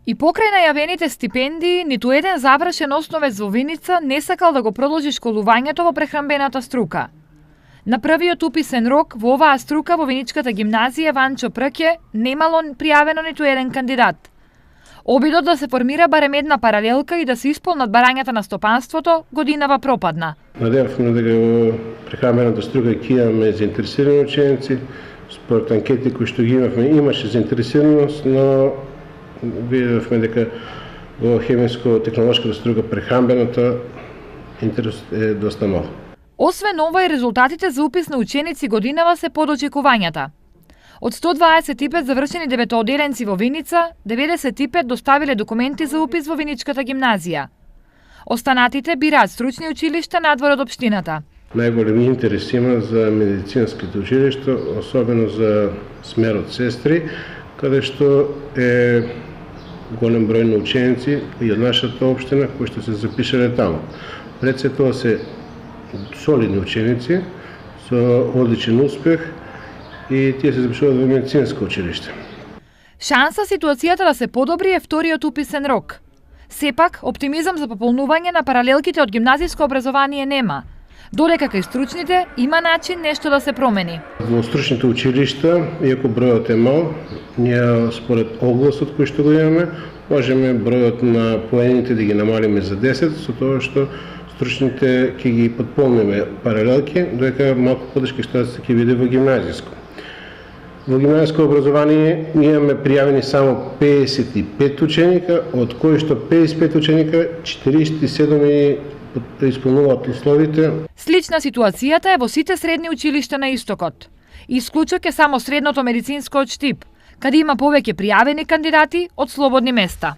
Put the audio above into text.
И покрај најавените стипендии, ниту еден завршен основец во Виница не сакал да го продолжи школувањето во прехранбената струка. На првиот уписен рок во оваа струка во Виничката гимназија Ванчо Прке немало пријавено ниту еден кандидат. Обидот да се формира барем една паралелка и да се исполнат барањата на стопанството годинава пропадна. Надевавме дека во прехранбената струка ќе имаме заинтересирани ученици, според анкети кои што ги имаше заинтересираност, но видовме дека во хемиско-технолошката струка прехранбената интерес е доста мал. Освен ова и резултатите за упис на ученици годинава се под очекувањата. Од 125 завршени деветооделенци во Виница, 95 доставиле документи за упис во Виничката гимназија. Останатите бираат стручни училишта надвор од општината. Најголем интерес има за медицинските училишта, особено за смерот сестри, каде што е голем број на ученици и од нашата општина кои што се запишале таму. Пред се тоа се солидни ученици со одличен успех и тие се запишуваат во медицинско училиште. Шанса ситуацијата да се подобри е вториот уписен рок. Сепак, оптимизам за пополнување на паралелките од гимназиско образование нема, додека кај стручните има начин нешто да се промени. Во стручните училишта, иако бројот е мал, ние според огласот кој што го имаме, можеме бројот на поените да ги намалиме за 10, со тоа што стручните ќе ги подполниме паралелки, додека малку подешка ситуација ќе биде во гимназиско. Во гимназиско образование имаме пријавени само 55 ученика, од кои што 55 ученика, 47 исполнуваат условите. Слична ситуацијата е во сите средни училишта на Истокот. Исклучок е само средното медицинско од Штип, каде има повеќе пријавени кандидати од слободни места.